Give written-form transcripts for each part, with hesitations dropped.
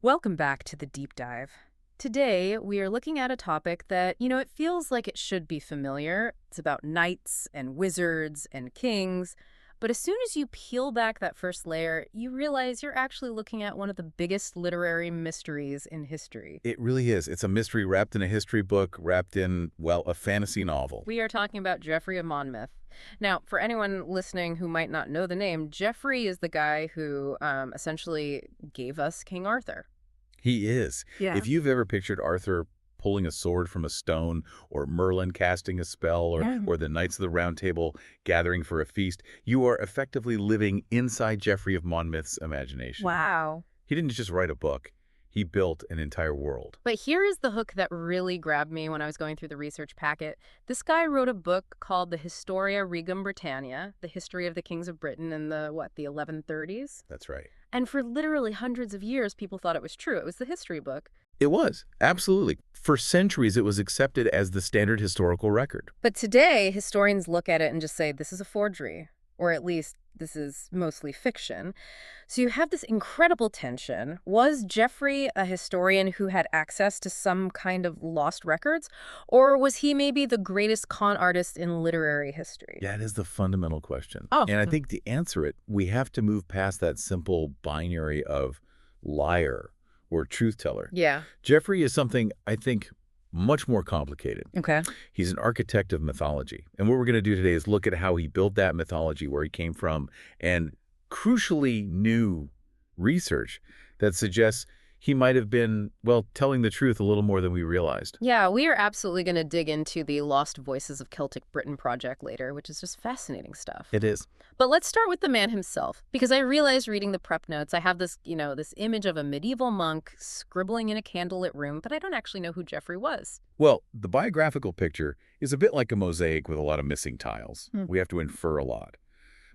Welcome back to the deep dive. Today, we are looking at a topic that, it feels like it should be familiar. It's about knights and wizards and kings. But as soon as you peel back that first layer, you realize you're actually looking at one of the biggest literary mysteries in history. It really is. It's a mystery wrapped in a history book, wrapped in, well, a fantasy novel. We are talking about Geoffrey of Monmouth. Now, for anyone listening who might not know the name, Geoffrey is the guy who essentially gave us King Arthur. He is. Yeah. If you've ever pictured Arthur pulling a sword from a stone, or Merlin casting a spell, or the Knights of the Round Table gathering for a feast, you are effectively living inside Geoffrey of Monmouth's imagination. Wow. He didn't just write a book. He built an entire world. But here is the hook that really grabbed me when I was going through the research packet. This guy wrote a book called the Historia Regum Britanniae, the history of the kings of Britain in the 1130s? That's right. And for literally hundreds of years, people thought it was true. It was the history book. It was, absolutely. For centuries, it was accepted as the standard historical record. But today, historians look at it and just say, this is a forgery, or at least this is mostly fiction. So you have this incredible tension. Was Geoffrey a historian who had access to some kind of lost records? Or was he maybe the greatest con artist in literary history? That is the fundamental question. Oh. And I think to answer it, we have to move past that simple binary of liar or truth teller. Yeah. Geoffrey is something, I think, much more complicated. Okay. He's an architect of mythology. And what we're going to do today is look at how he built that mythology, where he came from, and crucially new research that suggests he might have been, well, telling the truth a little more than we realized. Yeah, we are absolutely going to dig into the Lost Voices of Celtic Britain project later, which is just fascinating stuff. It is. But let's start with the man himself, because I realized reading the prep notes, I have this, this image of a medieval monk scribbling in a candlelit room, but I don't actually know who Geoffrey was. Well, the biographical picture is a bit like a mosaic with a lot of missing tiles. We have to infer a lot.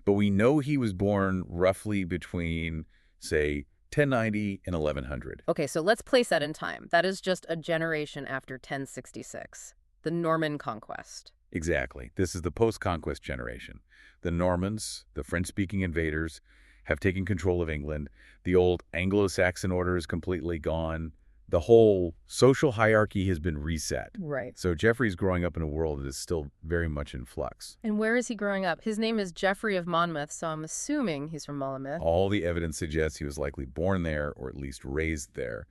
But we know he was born roughly between, say, 1090 and 1100. Okay, so let's place that in time. That is just a generation after 1066, the Norman conquest. Exactly. This is the post-conquest generation. The Normans, the French-speaking invaders, have taken control of England. The old Anglo-Saxon order is completely gone. The whole social hierarchy has been reset. Right. So Geoffrey's growing up in a world that is still very much in flux. And where is he growing up? His name is Geoffrey of Monmouth, so I'm assuming he's from Monmouth. All the evidence suggests he was likely born there, or at least raised there.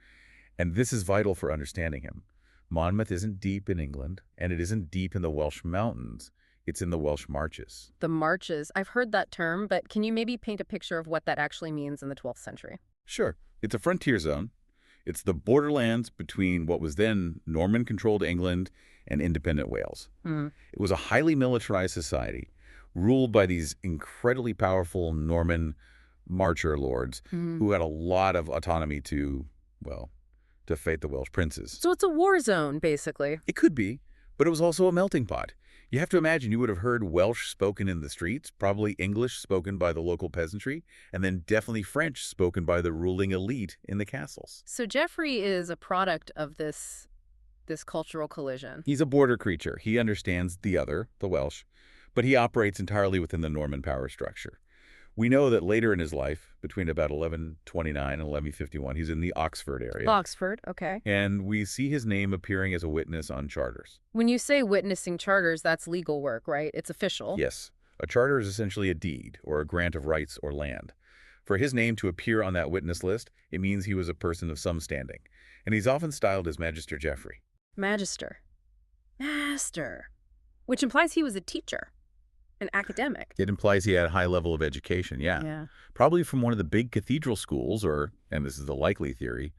And this is vital for understanding him. Monmouth isn't deep in England, and it isn't deep in the Welsh mountains. It's in the Welsh marches. The marches. I've heard that term, but can you maybe paint a picture of what that actually means in the 12th century? Sure. It's a frontier zone. It's the borderlands between what was then Norman-controlled England and independent Wales. It was a highly militarized society ruled by these incredibly powerful Norman marcher lords who had a lot of autonomy to fight the Welsh princes. So it's a war zone, basically. It could be, but it was also a melting pot. You have to imagine you would have heard Welsh spoken in the streets, probably English spoken by the local peasantry, and then definitely French spoken by the ruling elite in the castles. So Geoffrey is a product of this cultural collision. He's a border creature. He understands the other, the Welsh, but he operates entirely within the Norman power structure. We know that later in his life, between about 1129 and 1151, he's in the Oxford area. Oxford, okay. And we see his name appearing as a witness on charters. When you say witnessing charters, that's legal work, right? It's official. Yes. A charter is essentially a deed or a grant of rights or land. For his name to appear on that witness list, it means he was a person of some standing. And he's often styled as Magister Geoffrey. Magister. Master. Which implies he was a teacher. An academic. It implies he had a high level of education, yeah. Probably from one of the big cathedral schools, or, and this is the likely theory,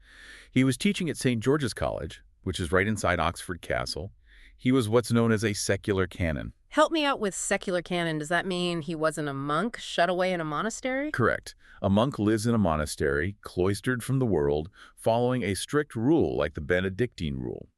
he was teaching at St. George's College, which is right inside Oxford Castle. He was what's known as a secular canon. Help me out with secular canon. Does that mean he wasn't a monk shut away in a monastery? Correct. A monk lives in a monastery, cloistered from the world, following a strict rule like the Benedictine rule.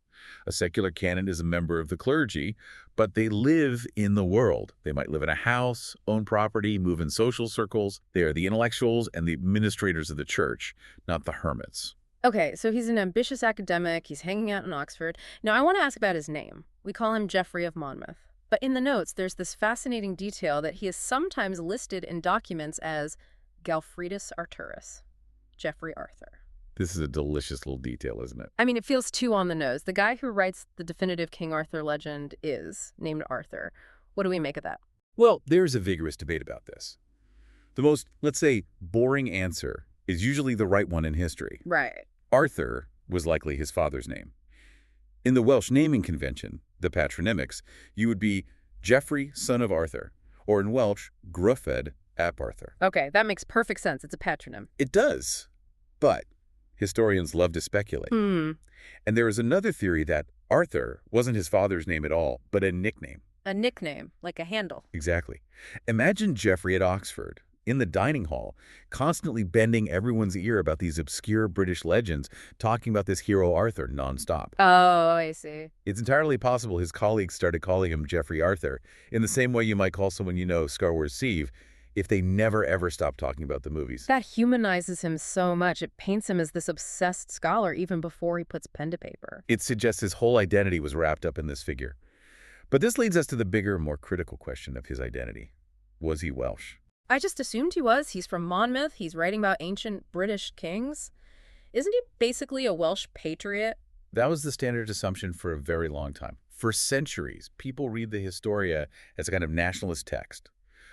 A secular canon is a member of the clergy, but they live in the world. They might live in a house, own property, move in social circles. They are the intellectuals and the administrators of the church, not the hermits. Okay, so he's an ambitious academic. He's hanging out in Oxford. Now, I want to ask about his name. We call him Geoffrey of Monmouth. But in the notes, there's this fascinating detail that he is sometimes listed in documents as Galfridus Arturus, Geoffrey Arthur. This is a delicious little detail, isn't it? I mean, it feels too on the nose. The guy who writes the definitive King Arthur legend is named Arthur. What do we make of that? Well, there's a vigorous debate about this. The most, let's say, boring answer is usually the right one in history. Right. Arthur was likely his father's name. In the Welsh naming convention, the patronymics, you would be Geoffrey, son of Arthur, or in Welsh, Gruffed ap Arthur. Okay, that makes perfect sense. It's a patronym. It does, but historians love to speculate. And there is another theory that Arthur wasn't his father's name at all, but a nickname. A nickname, like a handle. Exactly. Imagine Geoffrey at Oxford, in the dining hall, constantly bending everyone's ear about these obscure British legends, talking about this hero Arthur nonstop. Oh, I see. It's entirely possible his colleagues started calling him Geoffrey Arthur, in the same way you might call someone you know Star Wars Steve, if they never ever stopped talking about the movies. That humanizes him so much. It paints him as this obsessed scholar even before he puts pen to paper. It suggests his whole identity was wrapped up in this figure. But this leads us to the bigger, more critical question of his identity. Was he Welsh? I just assumed he was. He's from Monmouth. He's writing about ancient British kings. Isn't he basically a Welsh patriot? That was the standard assumption for a very long time. For centuries, people read the Historia as a kind of nationalist text.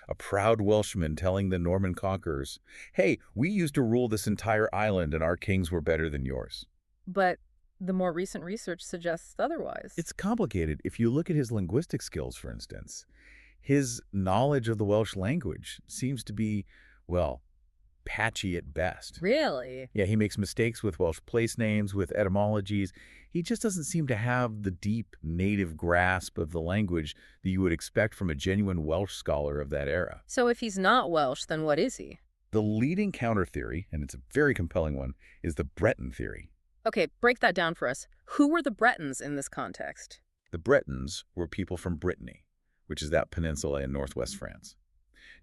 A proud Welshman telling the Norman conquerors, hey, we used to rule this entire island and our kings were better than yours. But the more recent research suggests otherwise. It's complicated. If you look at his linguistic skills, for instance, his knowledge of the Welsh language seems to be, well, patchy at best. Really? Yeah, he makes mistakes with Welsh place names, with etymologies. He just doesn't seem to have the deep native grasp of the language that you would expect from a genuine Welsh scholar of that era. So if he's not Welsh, then what is he? The leading counter theory, and it's a very compelling one, is the Breton theory. Okay, break that down for us. Who were the Bretons in this context? The Bretons were people from Brittany, which is that peninsula in northwest France.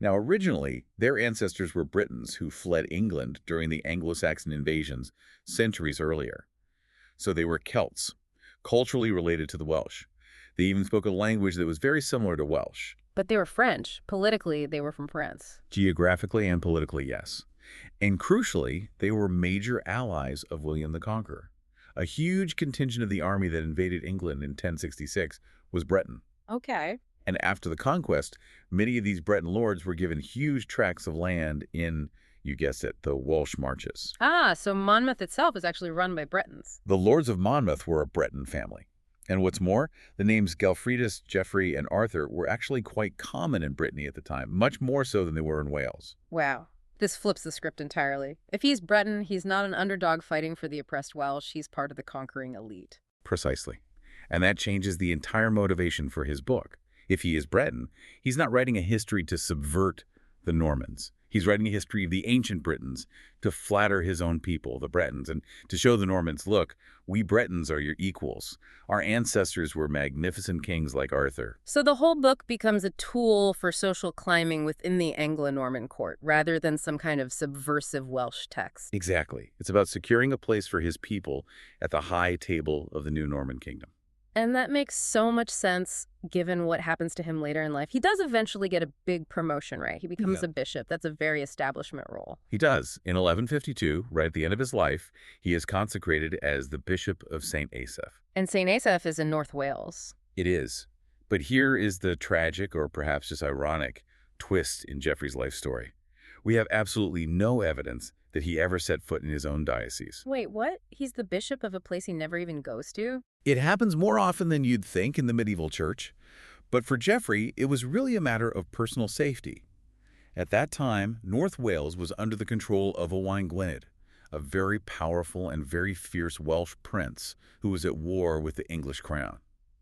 Now, originally, their ancestors were Britons who fled England during the Anglo-Saxon invasions centuries earlier. So they were Celts, culturally related to the Welsh. They even spoke a language that was very similar to Welsh. But they were French. Politically, they were from France. Geographically and politically, yes. And crucially, they were major allies of William the Conqueror. A huge contingent of the army that invaded England in 1066 was Breton. Okay. And after the conquest, many of these Breton lords were given huge tracts of land in, you guessed it, the Welsh Marches. Ah, so Monmouth itself is actually run by Bretons. The lords of Monmouth were a Breton family. And what's more, the names Gelfridus, Geoffrey, and Arthur were actually quite common in Brittany at the time, much more so than they were in Wales. Wow. This flips the script entirely. If he's Breton, he's not an underdog fighting for the oppressed Welsh. He's part of the conquering elite. Precisely. And that changes the entire motivation for his book. If he is Breton, he's not writing a history to subvert the Normans. He's writing a history of the ancient Britons to flatter his own people, the Bretons, and to show the Normans, look, we Bretons are your equals. Our ancestors were magnificent kings like Arthur. So the whole book becomes a tool for social climbing within the Anglo-Norman court, rather than some kind of subversive Welsh text. Exactly. It's about securing a place for his people at the high table of the new Norman kingdom. And that makes so much sense given what happens to him later in life. He does eventually get a big promotion, right? He becomes a bishop. That's a very establishment role. He does. In 1152, right at the end of his life, he is consecrated as the Bishop of St Asaph. And St Asaph is in North Wales. It is. But here is the tragic, or perhaps just ironic, twist in Geoffrey's life story. We have absolutely no evidence that he ever set foot in his own diocese. Wait, what? He's the bishop of a place he never even goes to? It happens more often than you'd think in the medieval church. But for Geoffrey, it was really a matter of personal safety. At that time, North Wales was under the control of Owain Gwynedd, a very powerful and very fierce Welsh prince who was at war with the English crown.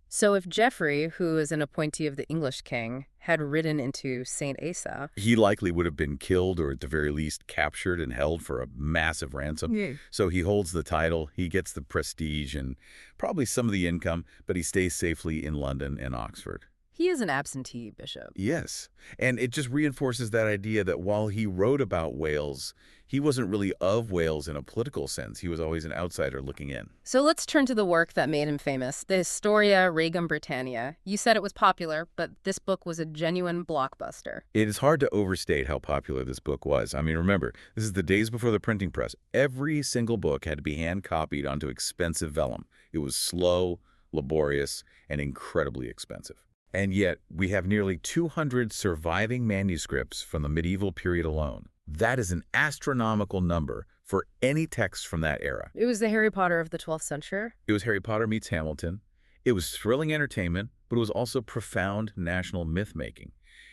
So if Geoffrey, who is an appointee of the English king, had ridden into St. Asaph, he likely would have been killed or at the very least captured and held for a massive ransom. Yeah. So he holds the title, he gets the prestige and probably some of the income, but he stays safely in London and Oxford. He is an absentee bishop. Yes, and it just reinforces that idea that while he wrote about Wales, he wasn't really of Wales in a political sense. He was always an outsider looking in. So let's turn to the work that made him famous, the Historia Regum Britanniae. You said it was popular, but this book was a genuine blockbuster. It is hard to overstate how popular this book was. I mean, remember, this is the days before the printing press. Every single book had to be hand-copied onto expensive vellum. It was slow, laborious, and incredibly expensive. And yet, we have nearly 200 surviving manuscripts from the medieval period alone. That is an astronomical number for any text from that era. It was the Harry Potter of the 12th century. It was Harry Potter meets Hamilton. It was thrilling entertainment, but it was also profound national myth-making.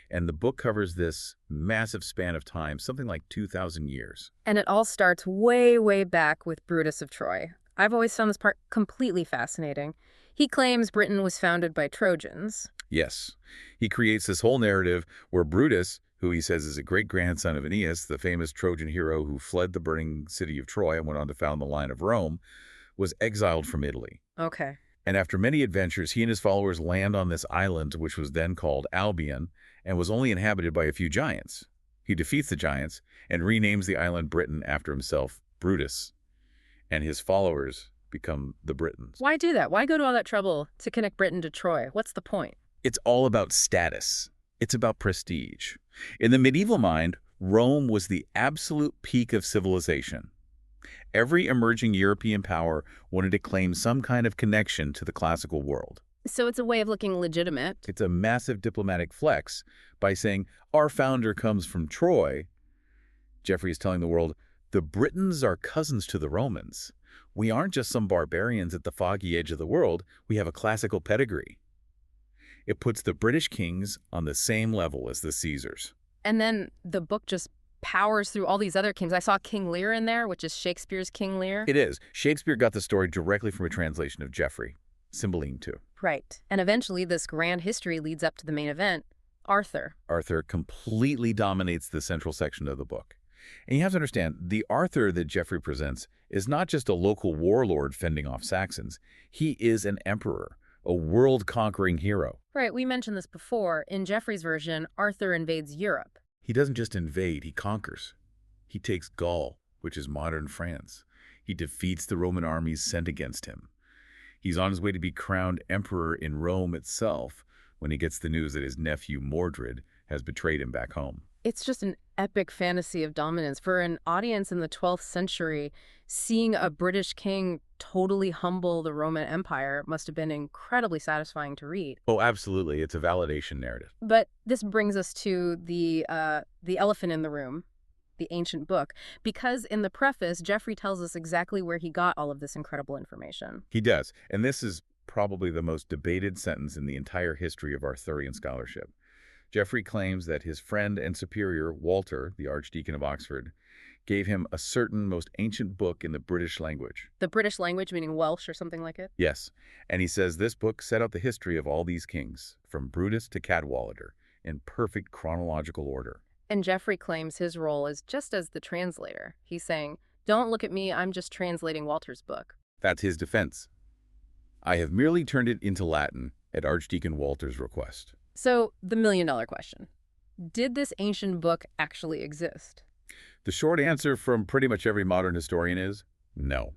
And the book covers this massive span of time, something like 2,000 years. And it all starts way, way back with Brutus of Troy. I've always found this part completely fascinating. He claims Britain was founded by Trojans. Yes. He creates this whole narrative where Brutus, who he says is a great-grandson of Aeneas, the famous Trojan hero who fled the burning city of Troy and went on to found the line of Rome, was exiled from Italy. Okay. And after many adventures, he and his followers land on this island, which was then called Albion, and was only inhabited by a few giants. He defeats the giants and renames the island Britain after himself, Brutus, and his followers become the Britons. Why do that? Why go to all that trouble to connect Britain to Troy? What's the point? It's all about status. It's about prestige. In the medieval mind, Rome was the absolute peak of civilization. Every emerging European power wanted to claim some kind of connection to the classical world. So it's a way of looking legitimate. It's a massive diplomatic flex by saying, our founder comes from Troy. Geoffrey is telling the world, the Britons are cousins to the Romans. We aren't just some barbarians at the foggy edge of the world. We have a classical pedigree. It puts the British kings on the same level as the Caesars. And then the book just powers through all these other kings. I saw King Lear in there, which is Shakespeare's King Lear. It is. Shakespeare got the story directly from a translation of Geoffrey. Cymbeline, too. Right. And eventually this grand history leads up to the main event, Arthur. Arthur completely dominates the central section of the book. And you have to understand, the Arthur that Geoffrey presents is not just a local warlord fending off Saxons. He is an emperor, a world-conquering hero. Right, we mentioned this before. In Geoffrey's version, Arthur invades Europe. He doesn't just invade, he conquers. He takes Gaul, which is modern France. He defeats the Roman armies sent against him. He's on his way to be crowned emperor in Rome itself when he gets the news that his nephew Mordred has betrayed him back home. It's just an epic fantasy of dominance. For an audience in the 12th century, seeing a British king totally humble the Roman Empire must have been incredibly satisfying to read. Oh, absolutely. It's a validation narrative. But this brings us to the elephant in the room, the ancient book, because in the preface, Geoffrey tells us exactly where he got all of this incredible information. He does. And this is probably the most debated sentence in the entire history of Arthurian scholarship. Geoffrey claims that his friend and superior, Walter, the Archdeacon of Oxford, gave him a certain most ancient book in the British language. The British language, meaning Welsh or something like it? Yes. And he says this book set out the history of all these kings, from Brutus to Cadwallader, in perfect chronological order. And Geoffrey claims his role is just as the translator. He's saying, don't look at me, I'm just translating Walter's book. That's his defense. I have merely turned it into Latin at Archdeacon Walter's request. So, the million-dollar question. Did this ancient book actually exist? The short answer from pretty much every modern historian is no.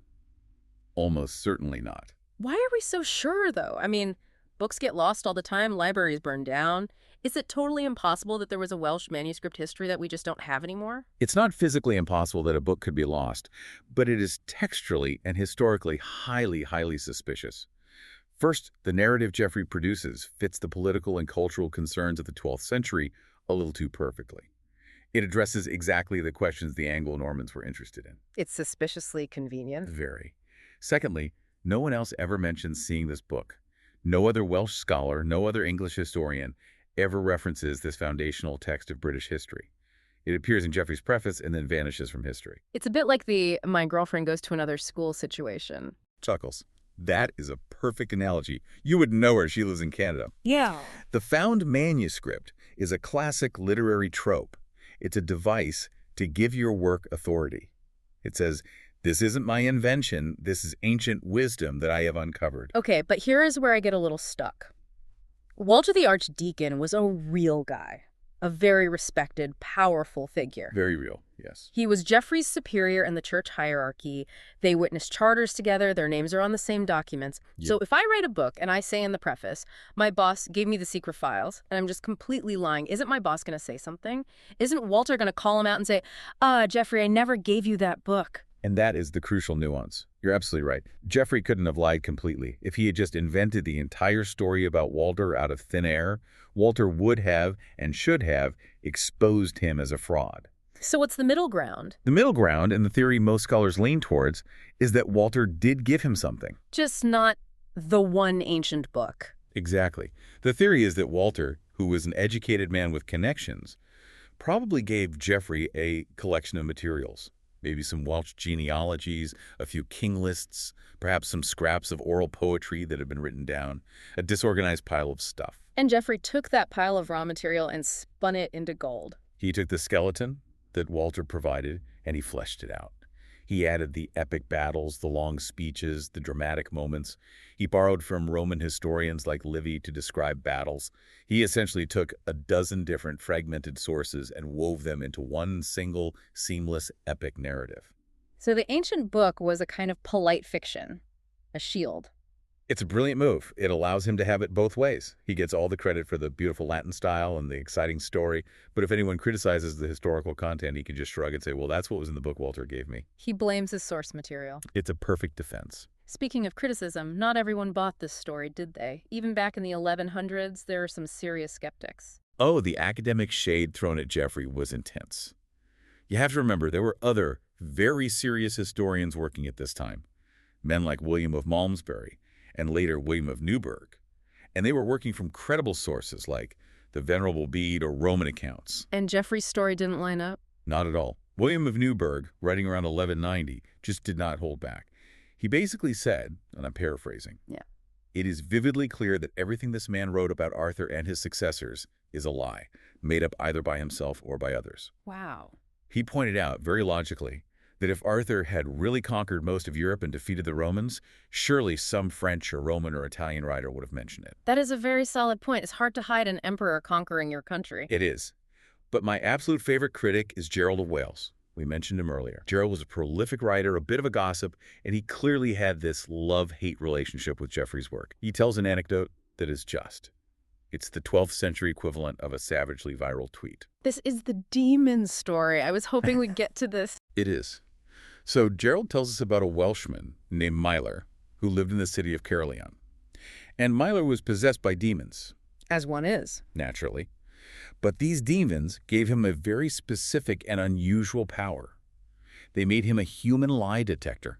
Almost certainly not. Why are we so sure, though? I mean, books get lost all the time, libraries burn down. Is it totally impossible that there was a Welsh manuscript history that we just don't have anymore? It's not physically impossible that a book could be lost, but it is textually and historically highly, highly suspicious. First, the narrative Geoffrey produces fits the political and cultural concerns of the 12th century a little too perfectly. It addresses exactly the questions the Anglo-Normans were interested in. It's suspiciously convenient. Very. Secondly, no one else ever mentions seeing this book. No other Welsh scholar, no other English historian ever references this foundational text of British history. It appears in Geoffrey's preface and then vanishes from history. It's a bit like the "my girlfriend goes to another school" situation. Chuckles. That is a perfect analogy. You would know her. She lives in Canada. Yeah. The found manuscript is a classic literary trope. It's a device to give your work authority. It says, this isn't my invention. This is ancient wisdom that I have uncovered. Okay, but here is where I get a little stuck. Walter the Archdeacon was a real guy, a very respected, powerful figure. Very real, yes. He was Geoffrey's superior in the church hierarchy. They witnessed charters together. Their names are on the same documents. Yep. So if I write a book and I say in the preface, my boss gave me the secret files, and I'm just completely lying, isn't my boss going to say something? Isn't Walter going to call him out and say, Geoffrey, I never gave you that book? And that is the crucial nuance. You're absolutely right. Geoffrey couldn't have lied completely. If he had just invented the entire story about Walter out of thin air, Walter would have and should have exposed him as a fraud. So what's the middle ground? The middle ground, and the theory most scholars lean towards, is that Walter did give him something. Just not the one ancient book. Exactly. The theory is that Walter, who was an educated man with connections, probably gave Geoffrey a collection of materials. Maybe some Welsh genealogies, a few king lists, perhaps some scraps of oral poetry that had been written down, a disorganized pile of stuff. And Geoffrey took that pile of raw material and spun it into gold. He took the skeleton that Walter provided and he fleshed it out. He added the epic battles, the long speeches, the dramatic moments. He borrowed from Roman historians like Livy to describe battles. He essentially took a dozen different fragmented sources and wove them into one single, seamless, epic narrative. So the ancient book was a kind of polite fiction, a shield. It's a brilliant move. It allows him to have it both ways. He gets all the credit for the beautiful Latin style and the exciting story, but if anyone criticizes the historical content, he can just shrug and say, well, that's what was in the book Walter gave me. He blames his source material. It's a perfect defense. Speaking of criticism, not everyone bought this story, did they? Even back in the 1100s, there were some serious skeptics. Oh, the academic shade thrown at Geoffrey was intense. You have to remember, there were other very serious historians working at this time. Men like William of Malmesbury, and later William of Newburgh. And they were working from credible sources like the Venerable Bede or Roman accounts. And Geoffrey's story didn't line up? Not at all. William of Newburgh, writing around 1190, just did not hold back. He basically said, and I'm paraphrasing, it is vividly clear that everything this man wrote about Arthur and his successors is a lie, made up either by himself or by others. Wow. He pointed out, very logically, that if Arthur had really conquered most of Europe and defeated the Romans, surely some French or Roman or Italian writer would have mentioned it. That is a very solid point. It's hard to hide an emperor conquering your country. It is. But my absolute favorite critic is Gerald of Wales. We mentioned him earlier. Gerald was a prolific writer, a bit of a gossip, and he clearly had this love-hate relationship with Geoffrey's work. He tells an anecdote that is just. It's the 12th century equivalent of a savagely viral tweet. This is the demon story. I was hoping we'd get to this. It is. So Gerald tells us about a Welshman named Myler who lived in the city of Caerleon. And Myler was possessed by demons. As one is. Naturally. But these demons gave him a very specific and unusual power. They made him a human lie detector.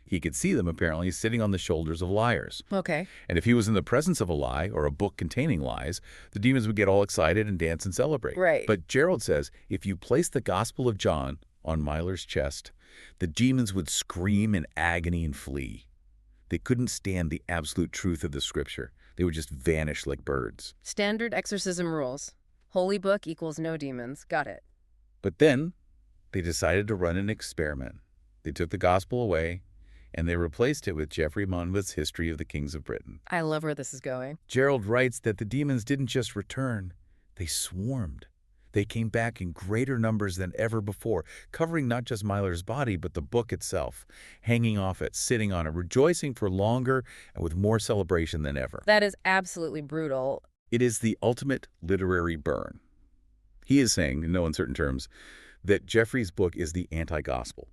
He could see them, apparently, sitting on the shoulders of liars. Okay. And if he was in the presence of a lie or a book containing lies, the demons would get all excited and dance and celebrate. Right. But Gerald says if you place the Gospel of John on Myler's chest, the demons would scream in agony and flee. They couldn't stand the absolute truth of the scripture. They would just vanish like birds. Standard exorcism rules. Holy book equals no demons. Got it. But then they decided to run an experiment. They took the gospel away, and they replaced it with Geoffrey of Monmouth's History of the Kings of Britain. I love where this is going. Gerald writes that the demons didn't just return, they swarmed. They came back in greater numbers than ever before, covering not just Myler's body, but the book itself, hanging off it, sitting on it, rejoicing for longer and with more celebration than ever. That is absolutely brutal. It is the ultimate literary burn. He is saying, in no uncertain terms, that Geoffrey's book is the anti-gospel.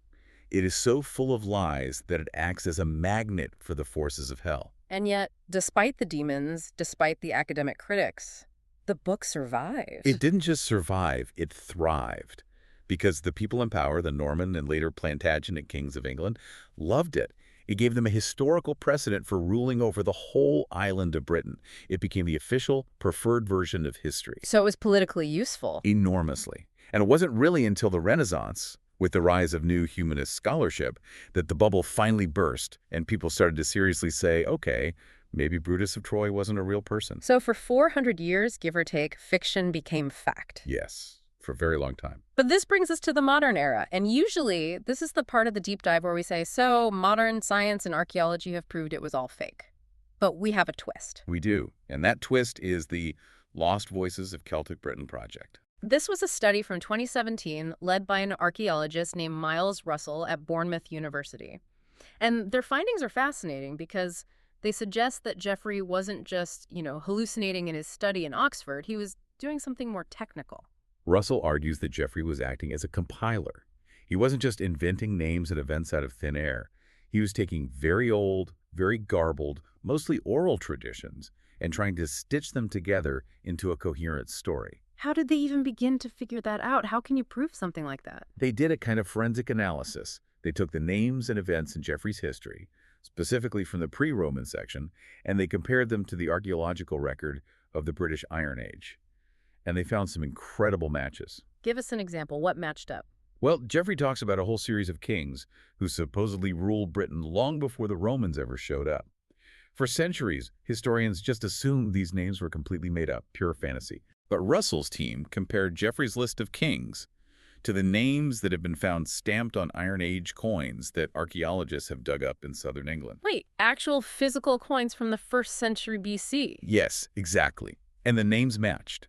It is so full of lies that it acts as a magnet for the forces of hell. And yet, despite the demons, despite the academic critics, the book survived. It didn't just survive, it thrived. Because the people in power, the Norman and later Plantagenet kings of England, loved it. It gave them a historical precedent for ruling over the whole island of Britain. It became the official, preferred version of history. So it was politically useful. Enormously. And it wasn't really until the Renaissance, with the rise of new humanist scholarship, that the bubble finally burst and people started to seriously say, okay, maybe Brutus of Troy wasn't a real person. So for 400 years, give or take, fiction became fact. Yes, for a very long time. But this brings us to the modern era. And usually, this is the part of the deep dive where we say, so modern science and archaeology have proved it was all fake. But we have a twist. We do. And that twist is the Lost Voices of Celtic Britain project. This was a study from 2017 led by an archaeologist named Miles Russell at Bournemouth University. And their findings are fascinating because they suggest that Geoffrey wasn't just, hallucinating in his study in Oxford. He was doing something more technical. Russell argues that Geoffrey was acting as a compiler. He wasn't just inventing names and events out of thin air. He was taking very old, very garbled, mostly oral traditions and trying to stitch them together into a coherent story. How did they even begin to figure that out? How can you prove something like that? They did a kind of forensic analysis. They took the names and events in Geoffrey's history, specifically from the pre-Roman section, and they compared them to the archaeological record of the British Iron Age. And they found some incredible matches. Give us an example. What matched up? Well, Geoffrey talks about a whole series of kings who supposedly ruled Britain long before the Romans ever showed up. For centuries, historians just assumed these names were completely made up, pure fantasy. But Russell's team compared Geoffrey's list of kings to the names that have been found stamped on Iron Age coins that archaeologists have dug up in southern England. Wait, actual physical coins from the 1st century BC? Yes, exactly. And the names matched.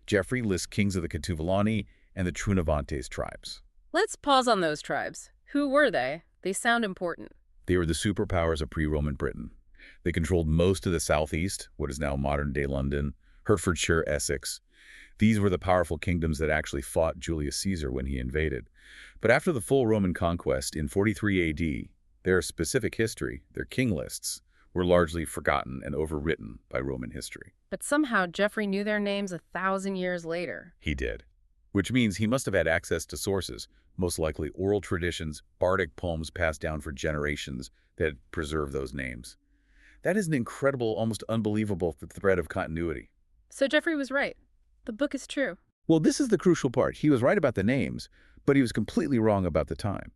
Geoffrey lists kings of the Catuvellauni and the Trinovantes tribes. Let's pause on those tribes. Who were they? They sound important. They were the superpowers of pre-Roman Britain. They controlled most of the southeast, what is now modern-day London, Hertfordshire, Essex. These were the powerful kingdoms that actually fought Julius Caesar when he invaded. But after the full Roman conquest in 43 AD, their specific history, their king lists, were largely forgotten and overwritten by Roman history. But somehow Geoffrey knew their names 1,000 years later. He did. Which means he must have had access to sources, most likely oral traditions, bardic poems passed down for generations that preserve those names. That is an incredible, almost unbelievable thread of continuity. So Geoffrey was right. The book is true. Well, this is the crucial part. He was right about the names, but he was completely wrong about the time.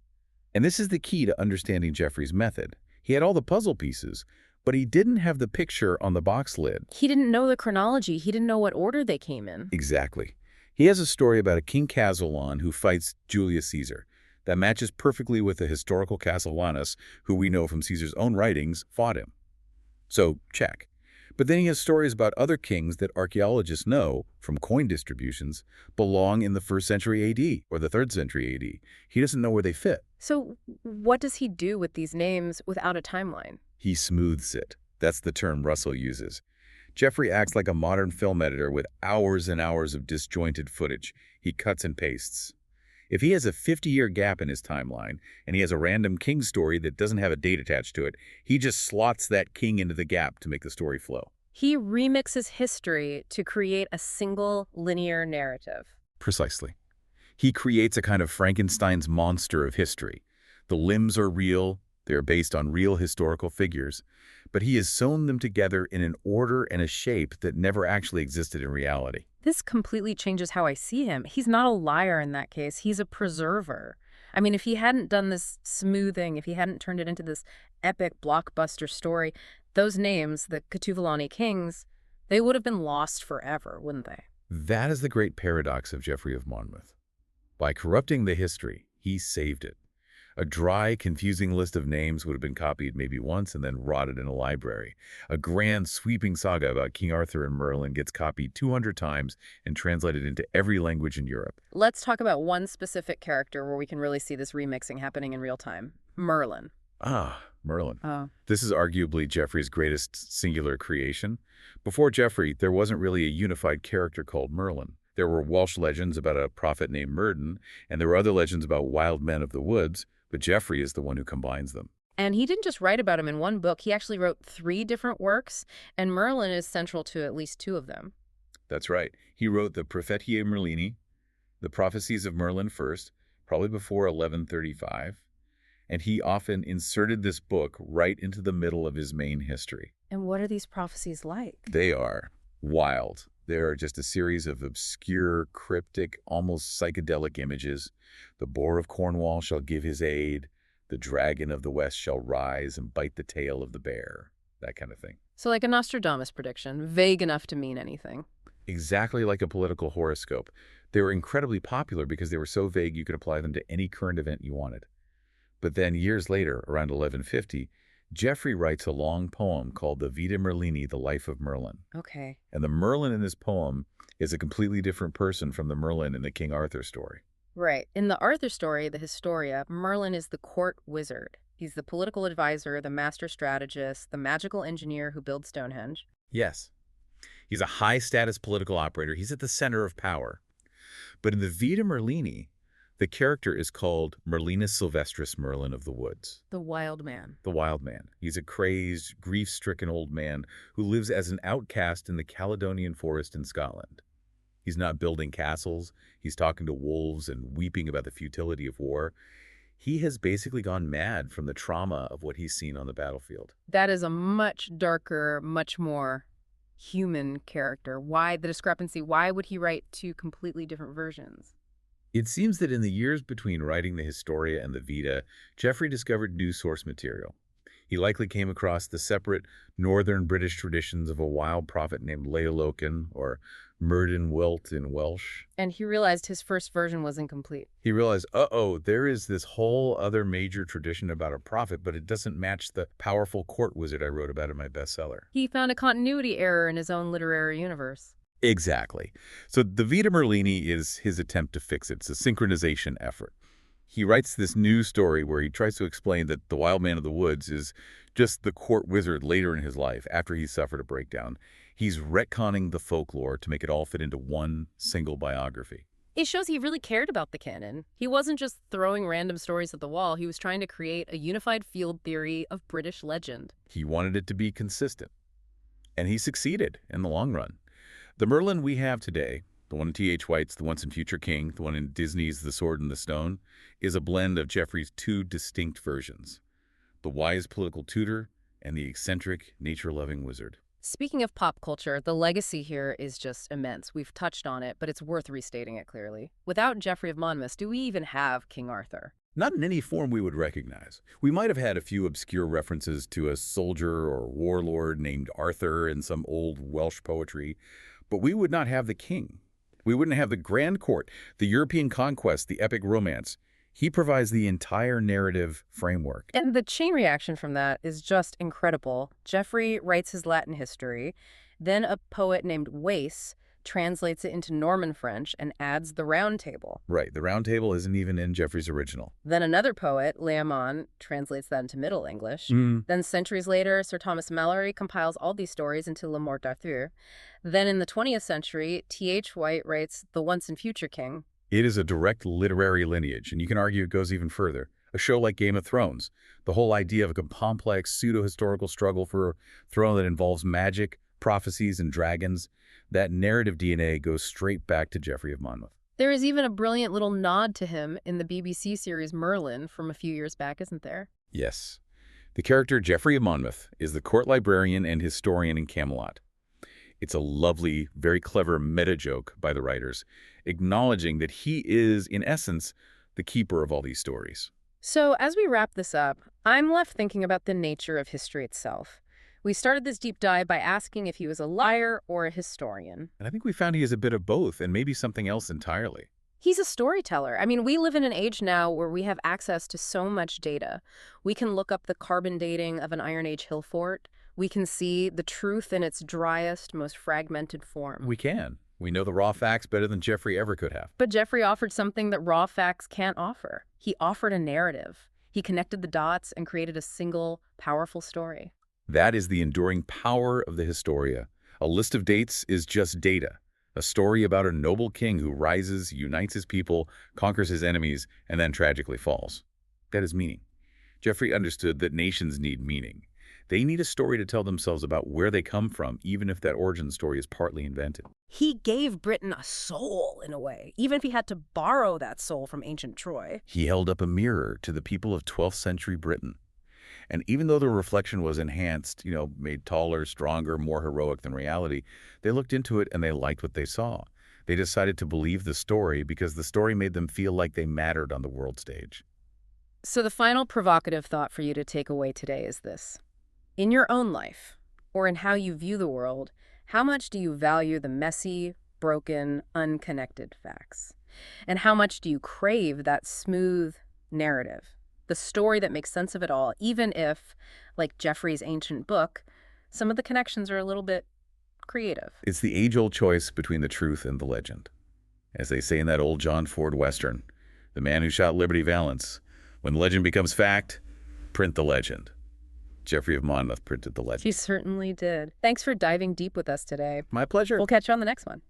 And this is the key to understanding Geoffrey's method. He had all the puzzle pieces, but he didn't have the picture on the box lid. He didn't know the chronology. He didn't know what order they came in. Exactly. He has a story about a King Casullan who fights Julius Caesar. That matches perfectly with the historical Casullanus, who we know from Caesar's own writings, fought him. So, check. But then he has stories about other kings that archaeologists know, from coin distributions, belong in the 1st century AD or the 3rd century AD. He doesn't know where they fit. So what does he do with these names without a timeline? He smooths it. That's the term Russell uses. Geoffrey acts like a modern film editor with hours and hours of disjointed footage. He cuts and pastes. If he has a 50-year gap in his timeline, and he has a random king story that doesn't have a date attached to it, he just slots that king into the gap to make the story flow. He remixes history to create a single linear narrative. Precisely. He creates a kind of Frankenstein's monster of history. The limbs are real, they're based on real historical figures, but he has sewn them together in an order and a shape that never actually existed in reality. This completely changes how I see him. He's not a liar in that case. He's a preserver. I mean, if he hadn't done this smoothing, if he hadn't turned it into this epic blockbuster story, those names, the Catuvellauni kings, they would have been lost forever, wouldn't they? That is the great paradox of Geoffrey of Monmouth. By corrupting the history, he saved it. A dry, confusing list of names would have been copied maybe once and then rotted in a library. A grand, sweeping saga about King Arthur and Merlin gets copied 200 times and translated into every language in Europe. Let's talk about one specific character where we can really see this remixing happening in real time. Merlin. Ah, Merlin. Oh. This is arguably Geoffrey's greatest singular creation. Before Geoffrey, there wasn't really a unified character called Merlin. There were Welsh legends about a prophet named Merlin, and there were other legends about wild men of the woods, but Geoffrey is the one who combines them. And he didn't just write about him in one book. He actually wrote 3 different works, and Merlin is central to at least 2 of them. That's right. He wrote the Prophetiae Merlini, the Prophecies of Merlin first, probably before 1135, and he often inserted this book right into the middle of his main history. And what are these prophecies like? They are wild. They are just a series of obscure, cryptic, almost psychedelic images. The boar of Cornwall shall give his aid. The dragon of the west shall rise and bite the tail of the bear. That kind of thing. So like a Nostradamus prediction, vague enough to mean anything. Exactly like a political horoscope. They were incredibly popular because they were so vague you could apply them to any current event you wanted. But then years later, around 1150, Geoffrey writes a long poem called the Vita Merlini, the Life of Merlin. Okay. And the Merlin in this poem is a completely different person from the Merlin in the King Arthur story. Right. In the Arthur story, the Historia, Merlin is the court wizard. He's the political advisor, the master strategist, the magical engineer who builds Stonehenge. Yes, he's a high-status political operator. He's at the center of power. But in the Vita Merlini, the character is called Merlinus Sylvestris Merlin of the Woods. The wild man. The wild man. He's a crazed, grief-stricken old man who lives as an outcast in the Caledonian forest in Scotland. He's not building castles. He's talking to wolves and weeping about the futility of war. He has basically gone mad from the trauma of what he's seen on the battlefield. That is a much darker, much more human character. Why the discrepancy? Why would he write two completely different versions? It seems that in the years between writing the Historia and the Vita, Geoffrey discovered new source material. He likely came across the separate northern British traditions of a wild prophet named Leolocan, or Myrddin Wyllt in Welsh. And he realized his first version was incomplete. He realized, uh-oh, there is this whole other major tradition about a prophet, but it doesn't match the powerful court wizard I wrote about in my bestseller. He found a continuity error in his own literary universe. Exactly. So the Vita Merlini is his attempt to fix it. It's a synchronization effort. He writes this new story where he tries to explain that the wild man of the woods is just the court wizard later in his life after he suffered a breakdown. He's retconning the folklore to make it all fit into one single biography. It shows he really cared about the canon. He wasn't just throwing random stories at the wall. He was trying to create a unified field theory of British legend. He wanted it to be consistent. And he succeeded in the long run. The Merlin we have today, the one in T.H. White's The Once and Future King, the one in Disney's The Sword and the Stone, is a blend of Geoffrey's two distinct versions, the wise political tutor and the eccentric, nature-loving wizard. Speaking of pop culture, the legacy here is just immense. We've touched on it, but it's worth restating it clearly. Without Geoffrey of Monmouth, do we even have King Arthur? Not in any form we would recognize. We might have had a few obscure references to a soldier or warlord named Arthur in some old Welsh poetry, but we would not have the king. We wouldn't have the grand court, the European conquest, the epic romance. He provides the entire narrative framework. And the chain reaction from that is just incredible. Geoffrey writes his Latin history, then a poet named Wace translates it into Norman French and adds the Round Table. Right, the Round Table isn't even in Geoffrey's original. Then another poet, Lear, translates that into Middle English. Then centuries later, Sir Thomas Malory compiles all these stories into Le Morte d'Arthur. Then in the 20th century, T.H. White writes The Once and Future King. It is a direct literary lineage, and you can argue it goes even further. A show like Game of Thrones, the whole idea of a complex pseudo-historical struggle for a throne that involves magic, prophecies, and dragons, that narrative DNA goes straight back to Geoffrey of Monmouth. There is even a brilliant little nod to him in the BBC series Merlin from a few years back, isn't there? Yes. The character Geoffrey of Monmouth is the court librarian and historian in Camelot. It's a lovely, very clever meta-joke by the writers, acknowledging that he is, in essence, the keeper of all these stories. So as we wrap this up, I'm left thinking about the nature of history itself. We started this deep dive by asking if he was a liar or a historian. And I think we found he is a bit of both, and maybe something else entirely. He's a storyteller. I mean, we live in an age now where we have access to so much data. We can look up the carbon dating of an Iron Age hill fort. We can see the truth in its driest, most fragmented form. We can. We know the raw facts better than Geoffrey ever could have. But Geoffrey offered something that raw facts can't offer. He offered a narrative. He connected the dots and created a single, powerful story. That is the enduring power of the Historia. A list of dates is just data. A story about a noble king who rises, unites his people, conquers his enemies, and then tragically falls. That is meaning. Geoffrey understood that nations need meaning. They need a story to tell themselves about where they come from, even if that origin story is partly invented. He gave Britain a soul, in a way, even if he had to borrow that soul from ancient Troy. He held up a mirror to the people of 12th century Britain. And even though the reflection was enhanced, made taller, stronger, more heroic than reality, they looked into it and they liked what they saw. They decided to believe the story because the story made them feel like they mattered on the world stage. So the final provocative thought for you to take away today is this. In your own life, or in how you view the world, how much do you value the messy, broken, unconnected facts? And how much do you crave that smooth narrative? the story that makes sense of it all, even if, like Geoffrey's ancient book, some of the connections are a little bit creative. It's the age-old choice between the truth and the legend. As they say in that old John Ford Western, the man who shot Liberty Valance, when legend becomes fact, print the legend. Geoffrey of Monmouth printed the legend. He certainly did. Thanks for diving deep with us today. My pleasure. We'll catch you on the next one.